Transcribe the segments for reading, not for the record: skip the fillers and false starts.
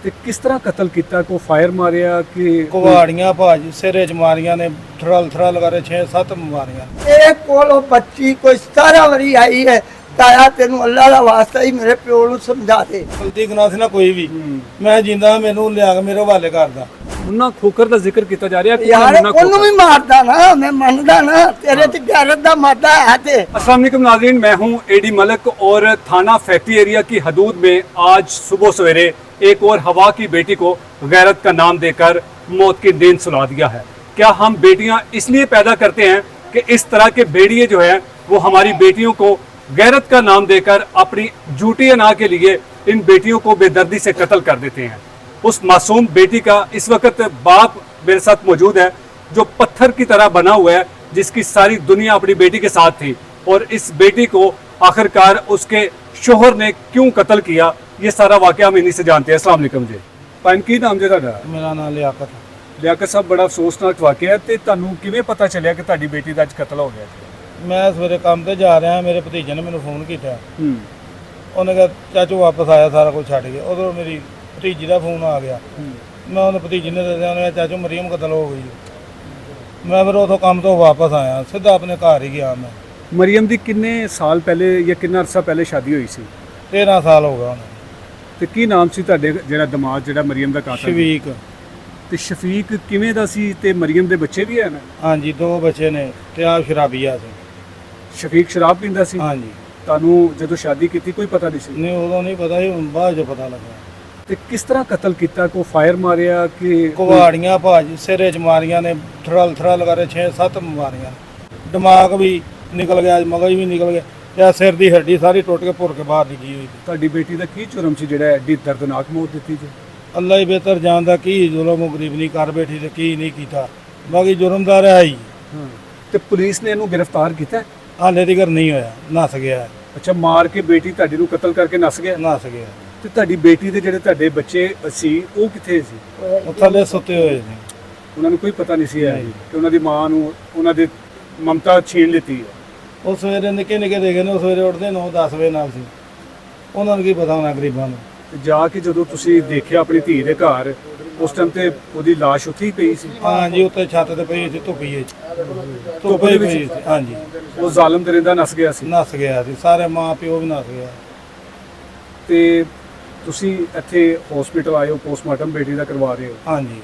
ਤੇ ਕਿਸ ਤਰ੍ਹਾਂ ਕਤਲ ਕੀਤਾ? ਕੋ ਫਾਇਰ ਮਾਰਿਆ ਕਿ ਕੁਹਾੜੀਆਂ ਭਾਜ ਸਿਰੇ ਚ ਮਾਰੀਆਂ ਨੇ, ਥਰਲ ਕਰੇ 6-7 ਮਾਰੀਆਂ। ਇਹ ਕੋਲੋਂ ਬੱਚੀ ਕੋਈ 17 ਵਾਰੀ ਆਈ ਹੈ। ਤਾਇਆ ਤੈਨੂੰ ਅੱਲਾ ਦਾ ਵਾਸਤਾ ਹੀ ਮੇਰੇ ਪਿਓ ਨੂੰ ਸਮਝਾ ਦੇ। ਗਲਤੀ ਗੁਨਾਹ ਸੀ ਨਾ ਕੋਈ ਵੀ, ਮੈਂ ਜਿੰਦਾ ਮੈਨੂੰ ਲਿਆ ਕੇ ਮੇਰੇ ਹਵਾਲੇ ਕਰਦਾ। ਮੁੰਨਾ ਖੋਕਰ ਦਾ ਜ਼ਿਕਰ ਕੀਤਾ ਜਾ ਰਿਹਾ ਕਿ ਯਾਰ ਮੁੰਨਾ ਉਹਨੂੰ खोकर। भी मारदा ना, मैं मानदा ना, तेरे ते गैरत दा मादा है ते। अस्सलाम वालेकुम नाज़रीन, मैं हूं एडी मलिक और थाना फैक्ट्री एरिया की हदूद में आज सुबह सवेरे एक और हवा की बेटी को गैरत का नाम देकर मौत की नींद सुला दिया है। क्या हम बेटियां इसलिए पैदा करते हैं कि इस तरह के भेड़िए जो है वो हमारी बेटियों को गैरत का नाम देकर अपनी झूठी अना के लिए इन बेटियों को बेदर्दी से कत्ल कर देते हैं। उस मासूम बेटी का इस वक्त बाप मेरे साथ मौजूद है जो पत्थर की तरह बना हुआ है, जिसकी सारी दुनिया अपनी बेटी के साथ थी और इस बेटी को आखिरकार उसके शोहर ने क्यों कत्ल किया, ये सारा वाकया हम इन्हीं से जानते हैं। अस्सलाम वालेकुम जी। पाइन की नाम जी ਤੁਹਾਡਾ? ਮੇਰਾ ਨਾਮ ਲਿਆਕਤ। ਲਿਆਕਤ ਸਾਹਿਬ, ਬੜਾ ਅਫਸੋਸਨਾਕ ਵਾਕਿਆ ਹੈ ਤੇ ਤੁਹਾਨੂੰ ਕਿਵੇਂ ਪਤਾ ਚੱਲਿਆ ਕਿ ਤੁਹਾਡੀ ਬੇਟੀ ਦਾ ਅੱਜ ਕਤਲ ਹੋ ਗਿਆ ਜੀ? ਮੈਂ ਸਵੇਰੇ ਕੰਮ ਤੇ ਜਾ ਰਿਹਾ, ਮੇਰੇ ਭਤੀਜੇ ਨੇ ਮੈਨੂੰ ਫੋਨ ਕੀਤਾ। ਉਹਨੇ ਕਿਹਾ ਚਾਚੂ ਵਾਪਸ ਆਇਆ, ਸਾਰਾ ਕੁਝ ਛੱਡ ਕੇ। ਉਦੋਂ ਮੇਰੀ ਭਤੀਜੀ ਦਾ ਫੋਨ ਆ ਗਿਆ। ਮੈਂ ਉਹਨੇ ਭਤੀਜੀ ਨੇ ਦੱਸਿਆ, ਉਹਨੇ ਕਿਹਾ ਚਾਚੂ ਮਰੀਮ ਕਤਲ ਹੋ ਗਈ। ਮੈਂ ਫਿਰ ਉਥੋਂ ਕੰਮ ਤੋਂ ਵਾਪਸ ਆਇਆ, ਸਿੱਧਾ ਆਪਣੇ ਘਰ ਹੀ ਗਿਆ। ਮੈਂ ਮਰੀਮ ਦੀ ਕਿੰਨੇ ਸਾਲ ਪਹਿਲੇ ਜਾਂ ਕਿੰਨਾ ਅਰਸਾ ਪਹਿਲੇ ਸ਼ਾਦੀ ਹੋਈ ਸੀ? 13 ਸਾਲ ਹੋ ਗਿਆ ਉਹਨੂੰ। ਤੇ ਕੀ ਨਾਮ ਸੀ ਤੁਹਾਡੇ ਜਿਹੜਾ ਦਿਮਾਗ ਜਿਹੜਾ ਮਰੀਮ ਦਾ ਕਾਤਲ? ਸ਼ਫੀਕ। ਤੇ ਸ਼ਫੀਕ ਕਿਵੇਂ ਦਾ ਸੀ ਤੇ ਮਰੀਮ ਦੇ ਬੱਚੇ ਵੀ ਹਨ? ਹਾਂਜੀ, 2 ਬੱਚੇ ਨੇ ਤੇ ਆਪ ਸ਼ਰਾਬੀਆ ਸੀ। ਸ਼ਫੀਕ ਸ਼ਰਾਬ ਪੀਂਦਾ ਸੀ? ਹਾਂਜੀ। ਤੁਹਾਨੂੰ ਜਦੋਂ ਸ਼ਾਦੀ ਕੀਤੀ ਕੋਈ ਪਤਾ ਨਹੀਂ ਸੀ? ਨਹੀਂ, ਉਦੋਂ ਨਹੀਂ ਪਤਾ ਸੀ, ਹੁਣ ਬਾਅਦ ਚ ਪਤਾ ਲੱਗਾ। ਤੇ ਕਿਸ ਤਰ੍ਹਾਂ ਕਤਲ ਕੀਤਾ? ਕੋ ਫਾਇਰ ਮਾਰਿਆ ਕਿ ਕੁਹਾੜੀਆਂ ਭਾਜ ਸਿਰੇ ਚ ਮਾਰੀਆਂ ਨੇ, ਥਰਲ ਕਰੇ 6-7 ਮਾਰੀਆਂ। ਦਿਮਾਗ ਵੀ ਨਿਕਲ ਗਿਆ, ਮਗਜ ਵੀ ਨਿਕਲ ਗਿਆ ਤੇ ਸਿਰ ਦੀ ਹੱਡੀ ਸਾਰੀ ਟੁੱਟ ਕੇ ਭੁਰ ਕੇ ਬਾਹਰ ਨਿਕਲੀ ਹੋਈ। ਤੁਹਾਡੀ ਬੇਟੀ ਦਾ ਕੀ ਜੁਰਮ ਸੀ ਜਿਹੜਾ ਐਡੀ ਦਰਦਨਾਕ ਮੌਤ ਦਿੱਤੀ ਜੀ? ਅੱਲਾ ਹੀ ਬਿਹਤਰ ਜਾਣਦਾ ਕੀ ਜ਼ੁਲਮ ਉਹ ਗਰੀਬ ਨਹੀਂ ਕਰ ਬੈਠੀ ਤੇ ਕੀ ਨਹੀਂ ਕੀਤਾ। ਬਾਕੀ ਜੁਰਮਦਾਰ ਹੈ ਹੀ। ਤੇ ਪੁਲਿਸ ਨੇ ਇਹਨੂੰ ਗ੍ਰਿਫਤਾਰ ਕੀਤਾ? ਹਾਲੇ ਤੱਕ ਨਹੀਂ ਹੋਇਆ, ਨੱਸ ਗਿਆ। ਅੱਛਾ, ਮਾਰ ਕੇ ਬੇਟੀ ਤੁਹਾਡੀ ਨੂੰ ਕਤਲ ਕਰਕੇ ਨੱਸ ਗਿਆ? ਨੱਸ ਗਿਆ। ਤੇ ਤੁਹਾਡੀ ਬੇਟੀ ਦੇ ਜਿਹੜੇ ਤੁਹਾਡੇ ਬੱਚੇ ਸੀ ਉਹ ਕਿੱਥੇ ਸੀ? ਉਹ ਥੱਲੇ ਸੁੱਤੇ ਹੋਏ ਸੀ। ਉਹਨਾਂ ਨੂੰ ਕੋਈ ਪਤਾ ਨਹੀਂ ਸੀ ਕਿ ਉਹਨਾਂ ਦੀ ਮਾਂ ਨੂੰ ਉਹਨਾਂ ਦੇ ਮਮਤਾ ਛੀਨ ਲਿੱਤੀ ਹੈ? ਉਹ ਸਵੇਰੇ ਨਿੱਕੇ ਦੇਖੇ ਨੇ, ਉਹ ਸਵੇਰੇ ਉੱਠਦੇ 9-10 ਵਜੇ ਨਾਲ ਸੀ। ਉਹਨਾਂ ਨੂੰ ਕੀ ਪਤਾ ਹੋਣਾ ਗਰੀਬਾਂ ਨੂੰ। ਤੇ ਜਾ ਕੇ ਜਦੋਂ ਤੁਸੀਂ ਦੇਖਿਆ ਆਪਣੀ ਧੀ ਦੇ ਘਰ, ਉਸ ਟਾਈਮ ਤੇ ਉਹਦੀ ਲਾਸ਼ ਉੱਥੇ ਹੀ ਪਈ ਸੀ? ਹਾਂਜੀ, ਉੱਤੇ ਛੱਤ ਤੇ ਪਈ ਸੀ, ਧੁੱਪੀ ਵਿੱਚ ਧੁੱਪ ਦੇ ਵਿੱਚ? ਪਈ ਸੀ। ਹਾਂਜੀ, ਉਹ ਜ਼ਾਲਮ ਦਰਿੰਦਾ ਨੱਸ ਗਿਆ ਸੀ? ਨੱਸ ਗਿਆ ਸੀ, ਸਾਰੇ ਮਾਂ ਪਿਓ ਵੀ ਨੱਸ ਗਿਆ। ਤੇ ਤੁਸੀਂ ਇੱਥੇ ਹਸਪੀਟਲ ਆਏ ਹੋ, ਪੋਸਟਮਾਰਟਮ ਬੇਟੀ ਦਾ ਕਰਵਾ ਰਹੇ ਹੋ। ਹਾਂਜੀ।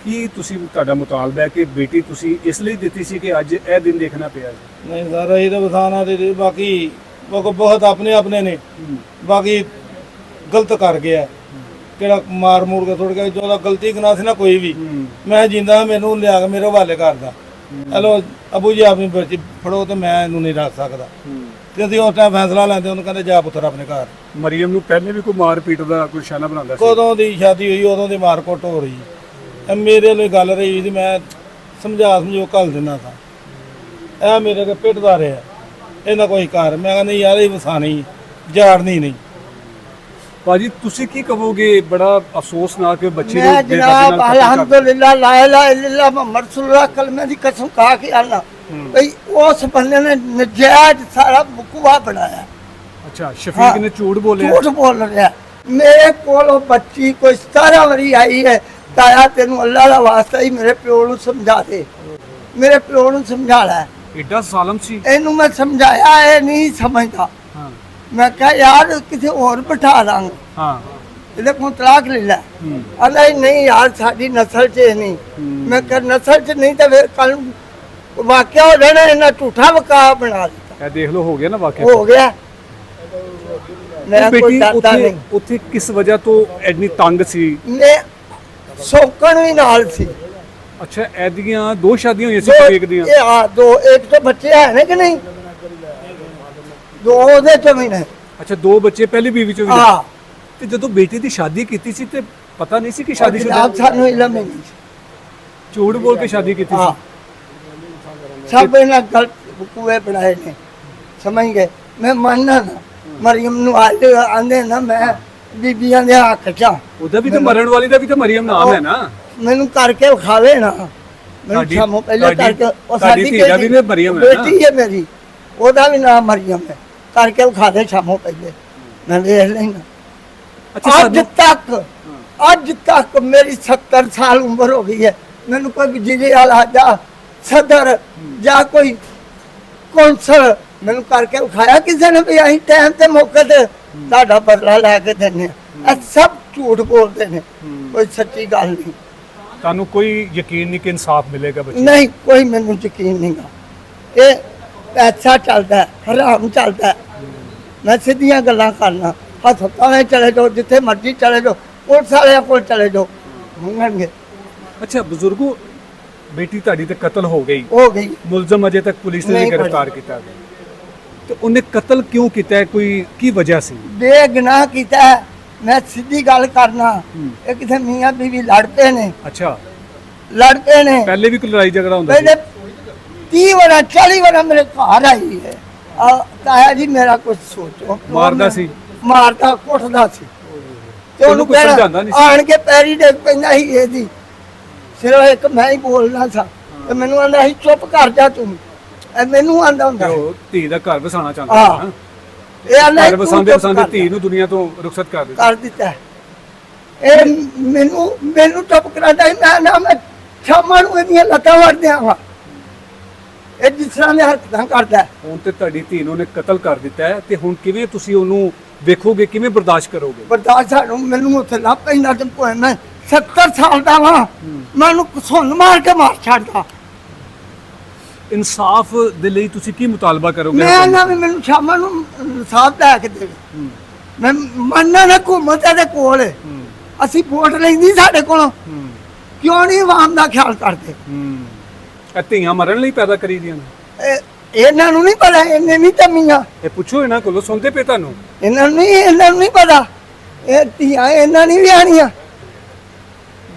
ਕੀ ਤੁਸੀਂ ਤੁਹਾਡਾ ਮੁਤਾਲਬਾ ਹੈ ਕਿ ਬੇਟੀ ਤੁਸੀਂ ਇਸ ਲਈ ਦਿੱਤੀ ਸੀ ਕਿ ਅੱਜ ਇਹ ਦਿਨ ਦੇਖਣਾ ਪਿਆ ਜੀ? ਨਹੀਂ ਸਰ, ਇਹ ਤਾਂ ਬਸਾਨਾ ਦੇ ਬਾਕੀ ਬਹੁਤ ਆਪਣੇ ਨੇ। ਬਾਕੀ ਗਲਤ ਕਰ ਗਿਆ, ਕਿਹੜਾ ਮਾਰ ਮੂਰ ਕੇ ਥੋੜ ਗਿਆ। ਜੋ ਗਲਤੀ ਗੁਨਾਹ ਸੀ ਨਾ ਕੋਈ ਵੀ, ਮੈਂ ਜਿੰਦਾ ਮੈਨੂੰ ਲਿਆ ਕੇ ਮੇਰੇ ਹਵਾਲੇ ਕਰਦਾ। ਹਲੋ ਅਬੂ ਜੀ ਆਪਣੀ ਬੱਚੀ ਫੜੋ ਤੇ ਮੈਂ ਇਹਨੂੰ ਨਹੀਂ ਰੱਖ ਸਕਦਾ। ਤੇ ਅਸੀਂ ਉਸ ਟਾਈਮ ਫੈਸਲਾ ਲੈਂਦੇ, ਉਹਨੂੰ ਕਹਿੰਦੇ ਜਾ ਪੁੱਤਰ ਆਪਣੇ ਘਰ। ਮਰੀਮ ਨੂੰ ਪਹਿਲੇ ਵੀ ਕੋਈ ਮਾਰ ਪੀਟ ਦਾ ਕੋਈ ਨਿਸ਼ਾਨਾ ਬਣਾਉਂਦਾ ਸੀ? ਕਦੋਂ ਦੀ ਸ਼ਾਦੀ ਹੋਈ ਉਦੋਂ ਦੀ ਮਾਰ ਕੁੱਟ ਹੋ ਰਹੀ। ਇਹ ਮੇਰੇ ਲਈ ਗੱਲ ਰਹੀ ਸੀ, ਮੈਂ ਸਮਝੋ ਘੱਲ ਦਿੰਦਾ ਸਾਂ। ਇਹ ਮੇਰੇ ਕੇ ਪਿੱਟਦਾ ਰਿਹਾ, ਇਹਨਾਂ ਕੋਈ ਘਰ। ਮੈਂ ਕਹਿੰਦਾ ਯਾਰ ਇਹ ਵਸਾਣੀ ਜਾੜਨੀ ਨਹੀਂ। ਭਾਜੀ ਤੁਸੀਂ ਕੀ ਕਹੋਗੇ? ਬੜਾ ਅਫਸੋਸਨਾਕ ਬੱਚੇ ਨੂੰ मैं जनाब अल्हम्दुलिल्लाह ला इलाहा इल्लल्लाह मुहम्मद रसूलुल्लाह कलमे दी कसम खा के आना भाई उस बंदे ने नजायज सारा बकुआ बनाया। अच्छा, शफीक ने झूठ बोले? झूठ बोल रहा। मेरे कोलों बच्ची कोई 17 वारी आई है। ताया तेनू अल्लाह दा वास्ता ही मेरे प्यो नू समझा दे, मेरे प्यो नू समझा लै। एडा ਜ਼ਾਲਮ ਸੀ? ਇਹਨੂੰ मैं समझाया, ये नहीं समझदा। हाँ मैं कहा यार किसी और बिठा लांगे, हाँ ਇਹਦੇ ਕੋਲ ਤਲਾਕ ਲੈ ਲੈ। ਅਲਾ ਨਹੀਂ ਯਾਰ ਸਾਡੀ ਨਸਲ 'ਚ ਨਹੀਂ। ਮੈਂ ਕਿਹਾ ਨਸਲ 'ਚ ਨਹੀਂ ਤਾਂ ਫਿਰ ਕੱਲ ਵਾਕਿਆ ਹੋ ਜਾਣਾ। ਇਹਨਾਂ ਝੂਠਾ ਵਕਾ ਬਣਾ ਦਿੱਤਾ। ਇਹ ਦੇਖ ਲਓ, ਹੋ ਗਿਆ ਨਾ ਵਾਕਿਆ। ਹੋ ਗਿਆ। ਮੈਂ ਕੋਈ ਬੇਟੀ ਡਰਦਾ ਨਹੀਂ। ਉੱਥੇ ਕਿਸ ਵਜ੍ਹਾ ਤੋਂ ਐਡਨੀ ਤੰਗ ਸੀ? ਮੈਂ ਸੌਕਣ ਵੀ ਨਾਲ ਸੀ। ਅੱਛਾ, ਐਦੀਆਂ 2 ਸ਼ਾਦੀਆਂ ਹੋਈਆਂ ਸੀ ਸ਼ਫੀਕ ਦੀਆਂ? ਇਹ ਆ 2, ਇੱਕ ਤਾਂ ਬੱਚੇ ਹੈ ਨੇ ਕਿ ਨਹੀਂ? 2 ਉਹਦੇ ਚੋਂ ਵੀ ਨੇ। ਅੱਛਾ, 2 ਬੱਚੇ ਪਹਿਲੀ ਬੀਵੀ ਚੋਂ ਵੀ? ਹਾਂ। ਤੇ ਜਦੋਂ ਬੇਟੀ ਦੀ ਸ਼ਾਦੀ ਕੀਤੀ ਸੀ ਤੇ ਪਤਾ ਨਹੀਂ ਸੀ ਕਿ ਸ਼ਾਦੀशुदा? ਆਪ ਸਾਨੂੰ ਇਲਮ ਨਹੀਂ ਸੀ। ਝੂਠ ਬੋਲ ਕੇ ਸ਼ਾਦੀ ਕੀਤੀ ਹਾਂ, ਸੀ? ਸਭ ਇਹਨਾਂ ਗਲਤ ਬਕੂਏ ਬਣਾਏ ਨੇ, ਸਮਝ ਗਏ? ਮੈਂ ਮੰਨਣਾ ਨਾ ਮਰੀਮ ਨੂੰ ਆਂਦੇ ਨਾ ਮੈਂ ਬੀਬੀਆਂ ਦੇ ਹੱਕ 'ਚ ਆ। ਉਹਦਾ ਵੀ ਤਾਂ ਮਰਨ ਵਾਲੀ ਦਾ ਵੀ ਤਾਂ ਮਰੀਮ ਨਾਮ ਹੈ ਨਾ। ਮੈਨੂੰ ਕਰਕੇ ਵਿਖਾਵੇ ਨਾ, ਮੈਨੂੰ ਤੁਹਾਡੀ- ਸਾਹਮਣੇ ਪਹਿਲੇ ਤੁਹਾਡੀ- ਕਰਕੇ। ਉਹ ਤੁਹਾਡੀ ਧੀ ਦਾ ਵੀ ਨਾ ਮਰੀਮ ਹੈ ਨਾ? ਬੇਟੀ ਹੈ ਮੇਰੀ, ਉਹਦਾ ਵੀ ਨਾਮ ਮਰੀਮ ਹੈ। ਕਰਕੇ ਵਿਖਾ ਦੇ ਸ਼ਾਮੋਂ ਪਹਿਲੇ, ਮੈਂ ਦੇਖ ਲੈਣਾ। ਅੱਛਾ, ਅੱਜ ਤੱਕ ਅੱਜ ਤੱਕ ਮੇਰੀ 70 ਸਾਲ ਉਮਰ ਹੋ ਗਈ ਹੈ, ਮੈਨੂੰ ਕੋਈ ਵਜ਼ੀਰ ਆਲਾ ਜਾਂ ਸਦਰ ਜਾਂ ਕੋਈ ਕੌਂਸਲ ਮੈਨੂੰ ਕਰਕੇ ਉਠਾਇਆ ਕਿਸੇ ਨੇ ਵੀ ਅਸੀਂ ਟਾਈਮ ਤੇ ਮੌਕੇ ਤੇ ਤੁਹਾਡਾ ਬਦਲਾ ਲੈ ਕੇ ਦਿੰਦੇ ਹਾਂ। ਇਹ ਸਭ ਝੂਠ ਬੋਲਦੇ ਨੇ, ਕੋਈ ਸੱਚੀ ਗੱਲ ਨਹੀਂ। ਤੁਹਾਨੂੰ ਕੋਈ ਯਕੀਨ ਨਹੀਂ ਕਿ ਇਨਸਾਫ ਮਿਲੇਗਾ ਬੱਚੇ ਨਹੀਂ, ਕੋਈ ਮੈਨੂੰ ਯਕੀਨ ਨਹੀਂਗਾ। ਇਹ ਪੈਸਾ ਚੱਲਦਾ ਹੈ, ਹਰਾਮ ਚੱਲਦਾ ਹੈ। ਮੈਂ ਸਿੱਧੀਆਂ ਗੱਲਾਂ ਕਰਨਾ, ਹਸਪਤਾਲਾਂ ਚਲੇ ਜਾਓ, ਜਿੱਥੇ ਮਰਜ਼ੀ ਚਲੇ ਜਾਓ, ਪੁਲਿਸ ਵਾਲਿਆਂ ਕੋਲ ਚਲੇ ਜਾਓ, ਮੰਗਣਗੇ। ਅੱਛਾ ਬਜ਼ੁਰਗੋ, ਬੇਟੀ ਤੁਹਾਡੀ ਤੇ ਕਤਲ ਹੋ ਗਈ, ਹੋ ਗਈ, ਮੁਲਜ਼ਮ ਅਜੇ ਤੱਕ ਪੁਲਿਸ ਨੇ ਨਹੀਂ ਗ੍ਰਿਫਤਾਰ ਕੀਤਾ ਗਿਆ, ਤੇ ਉਹਨੇ ਕਤਲ ਕਿਉਂ ਕੀਤਾ ਹੈ? ਕੋਈ ਕੀ ਵਜ੍ਹਾ ਸੀ? ਬੇਗੁਨਾਹ ਕੀਤਾ ਹੈ। ਮੈਂ ਸਿੱਧੀ ਗੱਲ ਕਰਨਾ, ਇਹ ਕਿਸੇ ਮੀਆਂ ਬੀਵੀ ਲੜ ਪਏ ਨੇ, ਅੱਛਾ, ਲੜ ਪਏ ਨੇ। ਪਹਿਲੇ ਵੀ ਕੋਈ ਲੜਾਈ ਝਗੜਾ ਹੁੰਦਾ ਸੀ? ਪਹਿਲੇ 30 ਵਾਰ 40 ਵਾਰ ਮੇਰੇ ਘਰ ਆਈ ਹੈ। ਤਾਇਆ ਜੀ ਮੇਰਾ ਕੁਝ ਸੋਚੋ। ਮਾਰਦਾ ਸੀ? ਮਾਰਦਾ, ਕੁੱਟਦਾ ਸੀ, ਤੇ ਉਹਨੂੰ ਕੋਈ ਸਮਝਾਉਂਦਾ ਨਹੀਂ ਸੀ? ਆਣ ਕੇ ਪੈਰੀ ਡੇਗ ਪੈਂਦਾ ਸੀ ਇਹਦੀ। ਸਿਰਫ ਇੱਕ ਮੈਂ ਹੀ ਬੋਲਣਾ ਸਾਂ, ਤੇ ਮੈਨੂੰ ਆਂਦਾ ਸੀ ਚੁੱਪ ਕਰ ਜਾ ਤੂੰ। ਇਹ ਮੈਨੂੰ ਆਂਦਾ ਹੁੰਦਾ ਤੇ ਉਹ ਧੀ ਦਾ ਘਰ ਵਸਾਉਣਾ ਚਾਹੁੰਦਾ ਹਾਂ। ਸੀ, ਹਾਂ? ਇਹ ਆਂਦਾ ਘਰ ਵਸਾਉਂਦੇ ਵਸਾਉਂਦੇ ਧੀ ਨੂੰ ਦੁਨੀਆ ਤੋਂ ਰੁਖਸਤ ਕਰ ਦਿੱਤਾ। ਕਰ ਦਿੱਤਾ। ਇਹ ਮੈਨੂੰ ਚੁੱਪ ਕਰਾਂਦਾ ਸੀ। ਮੈਂ ਸ਼ਾਮਾਂ ਨੂੰ ਇਹਦੀਆਂ ਲੱਤਾਂ ਵੜ ਦਿਆਂ ਵਾ। ਇਹ ਜਿਸ ਤਰ੍ਹਾਂ ਦੇ ਹਰਕਤਾਂ ਕਰਦਾ। ਹੁਣ ਤੇ ਤੁਹਾਡੀ ਧੀ ਨੂੰ ਉਹਨੇ ਕਤਲ ਕਰ ਦਿੱਤਾ ਹੈ, ਤੇ ਹੁਣ ਕਿਵੇਂ ਤੁਸੀਂ ਉਹਨੂੰ ਵੇਖੋਗੇ, ਕਿਵੇਂ ਬਰਦਾਸ਼ਤ ਕਰੋਗੇ? ਬਰਦਾਸ਼ਤ ਸਾਨੂੰ ਮੈਨੂੰ ਉੱਥੇ ਲੱਭ ਪੈਂਦਾ ਤੇ ਭਾਵੇਂ ਮੈਂ 70 ਸਾਲ ਦਾ ਵਾਂ, ਮੈਂ ਉਹਨੂੰ ਸੁਣ ਮਾਰ ਕੇ ਮਾਰ ਛੱਡਦਾ। ਇਨਸਾਫ ਦੇ ਲਈ ਤੁਸੀਂ ਕੀ ਮੁਤਾਲਬਾ ਕਰੋਗੇ? ਮੈਂ ਨਾ ਵੀ ਮੈਨੂੰ ਸ਼ਾਮਾਂ ਨੂੰ ਸਾਥ ਲੈ ਕੇ ਦੇਵੇ। ਮੈਂ ਮੰਨਣਾ ਨਾ ਘੁੰਮਤ ਦੇ ਕੋਲ ਅਸੀਂ ਵੋਟ ਲੈਂਦੀ ਸਾਡੇ ਕੋਲੋਂ, ਕਿਉਂ ਨਹੀਂ ਆਵਾਮ ਦਾ ਖਿਆਲ ਕਰਦੇ? ਇਹ ਧੀਆਂ ਮਰਨ ਲਈ ਪੈਦਾ ਕਰੀ ਦੀਆਂ ਨੇ। ਇਹਨਾਂ ਨੂੰ ਨਹੀਂ ਪਤਾ, ਇਹਨੇ ਨਹੀਂ ਤਮੀਆਂ। ਇਹ ਪੁੱਛੋ ਇਹਨਾਂ ਕੋਲੋਂ, ਸੁਣਦੇ ਪਏ ਤੁਹਾਨੂੰ? ਇਹਨਾਂ ਨੂੰ ਨਹੀਂ ਪਤਾ। ਇਹ ਧੀਆਂ ਇਹਨਾਂ ਨਹੀਂ ਵਿਆਹਣੀਆਂ।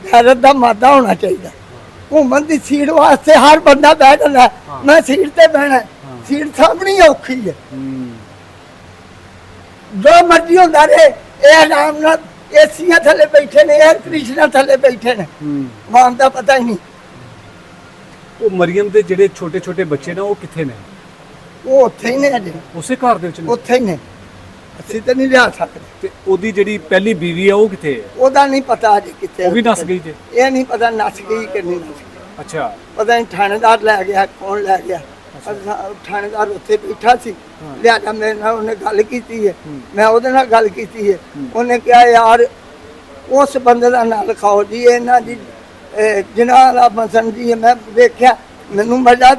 ਗੈਰਤ ਦਾ ਮਾਦਾ ਹੋਣਾ ਚਾਹੀਦਾ। ਘੁੰਮਣ ਦੀ ਸੀਟ ਵਾਸਤੇ ਹਰ ਬੰਦਾ ਬੈਠ ਜਾਂਦਾ, ਮੈਂ ਸੀਟ ਤੇ ਬਹਿਣਾ। ਸੀਟ ਸਾਹਮਣੀ ਔਖੀ ਹੈ। ਜੋ ਮਰਜ਼ੀ ਹੁੰਦਾ ਰਹੇ, ਇਹ ਆਰਾਮ ਨਾਲ ਏਸੀਆਂ ਥੱਲੇ ਬੈਠੇ ਨੇ, 에ਅਰ ਕੰਡੀਸ਼ਨਰ ਥੱਲੇ ਬੈਠੇ ਨੇ। ਮਾਨ ਦਾ ਪਤਾ ਹੀ ਨਹੀਂ। ਉਹ ਮਰੀਮ ਦੇ ਜਿਹੜੇ ਛੋਟੇ ਛੋਟੇ ਬੱਚੇ ਨੇ, ਉਹ ਕਿੱਥੇ ਨੇ? ਉਹ ਉੱਥੇ ਹੀ ਨੇ, ਅਜੇ ਉਸੇ ਘਰ ਦੇ ਵਿੱਚ ਨੇ? ਉੱਥੇ ਹੀ ਨੇ। ਅਸੀਂ ਤਾਂ ਨਹੀਂ ਲਿਆ ਸਕਦੇ। ਤੇ ਉਹਦੀ ਜਿਹੜੀ ਪਹਿਲੀ ਬੀਵੀ ਹੈ, ਉਹ ਕਿੱਥੇ ਹੈ? ਉਹਦਾ ਨਹੀਂ ਪਤਾ ਅਜੇ ਕਿੱਥੇ। ਉਹ ਵੀ ਨਸ ਗਈ ਜੇ? ਇਹ ਨਹੀਂ ਪਤਾ ਨਸ ਗਈ ਕਿ ਨਹੀਂ ਨਸ ਗਈ। ਅੱਛਾ, ਪਤਾ ਨਹੀਂ ਥਾਣੇਦਾਰ ਲੈ ਗਿਆ, ਕੌਣ ਲੈ ਗਿਆ। ਥਾਣੇਦਾਰ ਉੱਥੇ ਬੈਠਾ ਸੀ, ਲਿਆ ਮੇਰੇ ਨਾਲ ਉਹਨੇ ਗੱਲ ਕੀਤੀ ਹੈ। ਮੈਂ ਉਹਦੇ ਨਾਲ ਗੱਲ ਕੀਤੀ ਹੈ। ਉਹਨੇ ਕਿਹਾ ਯਾਰ ਉਸ ਬੰਦੇ ਦਾ ਨਾਂ ਲਿਖਾਓ ਜੀ, ਇਹਨਾਂ ਦੀ ਜਿਨ੍ਹਾਂ ਦਾ ਮਸਨ ਜੀ। ਮੈਂ ਵੇਖਿਆ, ਮੈਨੂੰ ਮਜ਼ਾ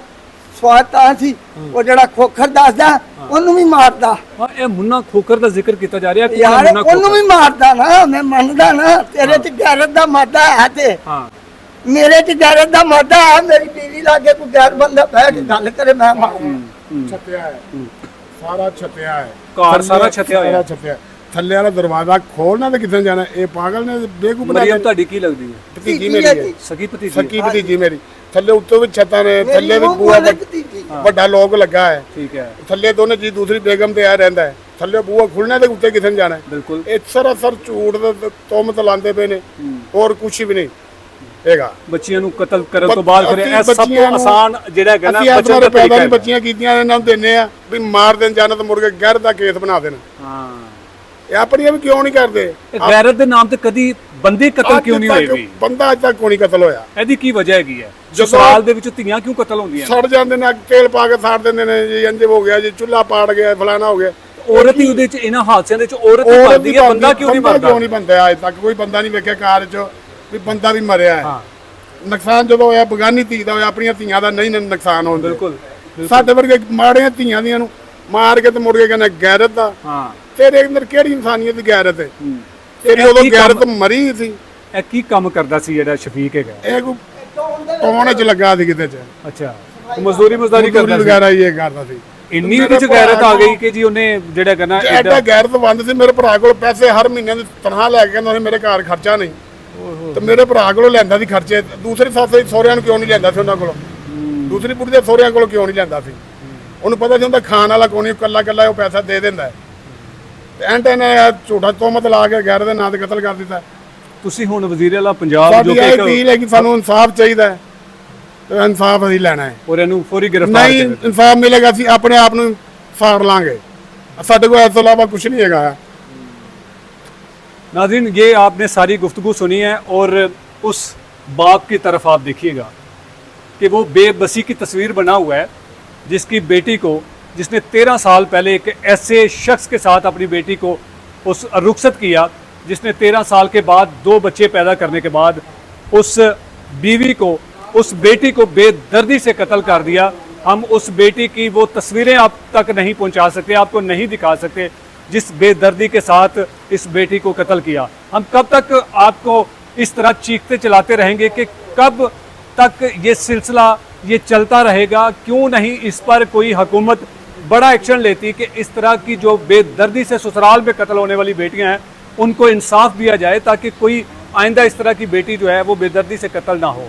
ਸਵਾਦ ਤਾਂ ਸੀ। ਉਹ ਜਿਹੜਾ ਖੋਖਰ ਦੱਸਦਾ, ਉਹਨੂੰ ਵੀ ਮਾਰਦਾ। ਹਾਂ, ਇਹ ਮੁੰਨਾ ਖੋਖਰ ਦਾ ਜ਼ਿਕਰ ਕੀਤਾ ਜਾ ਰਿਹਾ। ਯਾਰ ਉਹਨੂੰ ਵੀ ਮਾਰਦਾ ਨਾ, ਮੈਂ ਮੰਨਦਾ ਨਾ। ਤੇਰੇ ਚ ਗੈਰਤ ਦਾ ਮਾਦਾ ਹੈ, ਤੇ ਮੇਰੇ ਚ ਗੈਰਤ ਦਾ ਮਾਦਾ ਹੈ। ਮੇਰੀ ਬੀਵੀ ਲਾਗੇ ਕੋਈ ਗੈਰ ਬੰਦਾ ਬਹਿ ਕੇ ਗੱਲ ਕਰੇ, ਮੈਂ ਮਾਰੂ। ਛੱਤਿਆ ਹੈ, ਸਾਰਾ ਛੱਤਿਆ ਹੈ, ਘਰ ਸਾਰਾ ਛੱਤਿਆ ਹੋਇਆ। ਛੱਤਿਆ ਥੱਲੇ ਵਾਲਾ ਦਰਵਾਜ਼ਾ ਖੋਲਣਾ ਤੇ ਕਿੱਥੇ ਜਾਣਾ? ਇਹ ਪਾਗਲ ਨੇ ਬੇਵਕੂਫ ਬਣਾ ਮਰੀਮ ਤੁਹਾਡੀ ਕੀ ਲੱਗਦੀ ਹੈ? ਭਤੀਜੀ ਮੇਰੀ ਹੈ, ਸਕੀ ਭਤੀਜੀ? ਸਕੀ ਭਤੀਜੀ ਮੇਰੀ। ਥੱਲੇ ਉੱਤੋਂ ਵੀ ਛੱਤਾਂ ਨੇ, ਥੱਲੇ ਵੀ ਬੂਹਾ ਵੱਡਾ ਲੋਕ ਲੱਗਾ ਹੈ। ਠੀਕ ਹੈ। ਥੱਲੇ ਦੋਨੇ ਜੀ ਦੂਸਰੀ ਬੇਗਮ ਤੇ ਆ ਰਹਿੰਦਾ ਹੈ। ਥੱਲੇ ਬੂਹਾ ਖੁੱਲਣਾ ਤੇ ਉੱਤੇ ਕਿੱਥੇ ਜਾਣਾ? ਬਿਲਕੁਲ। ਇਹ ਸਰਾਸਰ ਝੂਠ ਦਾ ਤੋਮਤ ਲਾਉਂਦੇ ਪਏ ਨੇ, ਹੋਰ ਕੁਝ ਵੀ ਨਹੀਂ ਹੈਗਾ। ਬੱਚਿਆਂ ਨੂੰ ਕਤਲ ਕਰਨ ਤੋਂ ਬਾਅਦ ਫਿਰ ਇਹ ਸਭ ਬੱਚਿਆਂ ਤੋਂ ਨੂੰ ਆਸਾਨ ਜਿਹੜਾ ਹੈਗਾ ਨਾ, ਅਸੀਂ ਬਚਣ ਆਪਣੇ ਦਾ ਪੈਦਾ ਤਰੀਕਾ ਨਹੀਂ ਬੱਚੀਆਂ ਕੀਤੀਆਂ, ਇਹਨਾਂ ਨੂੰ ਦਿੰਨੇ ਆ ਵੀ ਮਾਰ ਦੇਣ, ਜਨਤ ਮੁਰਗੇ ਗੈਰ ਦਾ ਕੇਸ ਬਣਾ ਦੇਣ। ਹਾਂ, ਇਹ ਆਪਣੀਆਂ ਵੀ ਕਿਉਂ ਨਹੀਂ ਕਰਦੇ? ਇਹ ਗੈਰਤ ਦੇ ਨਾਮ ਤੇ ਕਦੀ ਬੰਦੇ ਕਤਲ ਕਿਉਂ ਨਹੀਂ ਹੋਏ ਵੀ? ਬੰਦਾ ਅੱਜ ਤੱਕ ਕੋਈ ਨਹੀਂ ਕਤਲ ਹੋਇਆ। ਇਹਦੀ ਕੀ ਵਜ੍ਹਾ ਹੈਗੀ ਹੈ? ਜਦੋਂ ਸਵਾਲ ਦੇ ਵਿੱਚ ਧੀਆਂ ਕਿਉਂ ਕਤਲ ਹੁੰਦੀਆਂ? ਸੜ ਜਾਂਦੇ ਨੇ, ਤੇਲ ਪਾ ਕੇ ਸਾੜ ਦਿੰਦੇ ਨੇ ਜੀ, ਇੰਜ ਹੋ ਗਿਆ ਜੀ, ਚੁੱਲ੍ਹਾ ਪਾੜ ਗਿਆ, ਫਲਾਣਾ ਹੋ ਗਿਆ। ਔਰਤ ਹੀ ਉਹਦੇ ਚ, ਇਹਨਾਂ ਹਾਦਸਿਆਂ ਦੇ ਵਿੱਚ ਔਰਤ ਹੀ ਮਰਦੀ ਹੈ, ਬੰਦਾ ਕਿਉਂ ਨਹੀਂ ਮਰਦਾ? ਕਿਉਂ ਨਹੀਂ ਬੰਦਾ? ਅੱਜ ਤੱਕ ਕੋਈ ਬੰਦਾ ਨਹੀਂ ਵੇਖਿਆ ਕਾਰ 'ਚ ਵੀ ਬੰਦਾ ਵੀ ਮਰਿਆ ਹੈ। ਨੁਕਸਾਨ ਜਦੋਂ ਹੋਇਆ ਬਗਾਨੀ ਧੀ ਦਾ ਹੋਇਆ, ਆਪਣੀਆਂ ਧੀਆਂ ਦਾ ਨਹੀਂ ਨੁਕਸਾਨ ਹੁੰਦਾ। ਬਿਲਕੁਲ। ਸਾਡੇ ਵਰਗੇ ਮਾੜੀਆਂ ਧੀਆਂ ਦੀਆਂ ਨੂੰ ਮਾਰ ਕੇ ਤੇ ਮੁੜ ਕੇ ਕਹਿੰਦੇ ਗੈਰਤ ਦਾ। ਹਾਂ, ਤੇਰੇ ਅੰਦਰ ਕਿਹੜੀ ਇਨਸਾਨੀਅਤ ਦੀ ਗੈਰਤ ਹੈ? ਤੇਰੀ ਉਦੋਂ ਗੈਰਤ ਮਰੀ ਸੀ। ਇਹ ਕੀ ਕੰਮ ਕਰਦਾ ਸੀ ਜਿਹੜਾ ਸ਼ਫੀਕ ਹੈਗਾ? ਇਹ ਕੋਈ ਟੋਣ 'ਚ ਲੱਗਾ ਸੀ ਕਿਤੇ 'ਚ। ਅੱਛਾ, ਮਜ਼ਦੂਰੀ ਕਰਦਾ ਸੀ ਵਗੈਰਾ ਇਹ ਕਰਦਾ ਸੀ। ਇੰਨੀ ਉਹਦੇ ਚ ਗੈਰਤ ਆ ਗਈ ਕਿ ਜੀ ਉਹਨੇ ਜਿਹੜਾ ਕਹਿੰਦਾ ਐਡਾ ਗੈਰਤਮੰਦ ਸੀ। ਮੇਰੇ ਭਰਾ ਕੋਲ ਪੈਸੇ ਹਰ ਮਹੀਨੇ ਦੀ ਤਨਖਾਹ ਲੈ ਕੇ ਕਹਿੰਦਾ ਸੀ ਮੇਰੇ ਘਰ ਖਰਚਾ ਨਹੀਂ, ਤੇ ਮੇਰੇ ਭਰਾ ਕੋਲੋਂ ਲੈਂਦਾ ਸੀ ਖਰਚੇ। ਦੂਸਰੀ ਸੱਸ ਸਹੁਰਿਆਂ ਨੂੰ ਕਿਉਂ ਨਹੀਂ ਲੈਂਦਾ ਸੀ ਉਹਨਾਂ ਕੋਲੋਂ? ਦੂਸਰੀ ਕੁੜੀ ਦੇ ਸਹੁਰਿਆਂ ਕੋਲੋਂ ਕਿਉਂ ਨਹੀਂ ਲੈਂਦਾ ਸੀ? ਉਹਨੂੰ ਪਤਾ ਸੀ ਹੁੰਦਾ ਖਾਣ ਵਾਲਾ ਕੋਈ ਨਹੀਂ, ਇਕੱਲਾ ਉਹ ਪੈਸਾ ਦੇ ਦਿੰਦਾ। ਤੇ ਐਂਡ ਨੇ ਝੂਠਾ ਤੋਮਤ ਲਾ ਕੇ ਗੈਰ ਦੇ ਨਾਂ ਤੇ ਕਤਲ ਕਰ ਦਿੱਤਾ। ਤੁਸੀਂ ਹੁਣ ਵਜ਼ੀਰ ਆਲਾ ਪੰਜਾਬ ਜੋ ਸਾਡੀ ਇਹ ਅਪੀਲ ਹੈ ਕਿ ਸਾਨੂੰ ਇਨਸਾਫ ਚਾਹੀਦਾ ਹੈ, ਤੇ ਇਨਸਾਫ ਅਸੀਂ ਲੈਣਾ ਹੈ। ਔਰ ਇਹਨੂੰ ਫੌਰੀ ਗ੍ਰਿਫਤਾਰ ਨਹੀਂ ਇਨਸਾਫ ਮਿਲੇਗਾ ਅਸੀਂ ਆਪਣੇ ਆਪ ਨੂੰ ਸਾੜ ਲਾਂਗੇ। ਸਾਡੇ ਕੋਲ ਇਸ ਤੋਂ ਇਲਾਵਾ ਕੁਝ ਨਹੀਂ ਹੈਗਾ। नाज़रीन, ये आपने सारी गुफ्तगू सुनी है और उस बाप की तरफ आप देखिएगा कि वो बेबसी की तस्वीर बना हुआ है, जिसकी बेटी को, जिसने 13 साल पहले एक ऐसे शख्स के साथ अपनी बेटी को उस रुखसत किया, जिसने 13 साल के बाद 2 बच्चे पैदा करने के बाद उस बीवी को, उस बेटी को बेदर्दी से कत्ल कर दिया। हम उस बेटी की वो तस्वीरें आप तक नहीं पहुंचा सकते, आपको नहीं दिखा सकते जिस बेदर्दी के साथ इस बेटी को कत्ल किया। हम कब तक आपको इस तरह चीखते चलाते रहेंगे कि कब तक ये सिलसिला ये चलता रहेगा? क्यों नहीं इस पर कोई हुकूमत बड़ा एक्शन लेती कि इस तरह की जो बेदर्दी से ससुराल में कत्ल होने वाली बेटियां हैं उनको इंसाफ दिया जाए, ताकि कोई आइंदा इस तरह की बेटी जो है वो बेदर्दी से कत्ल ना हो।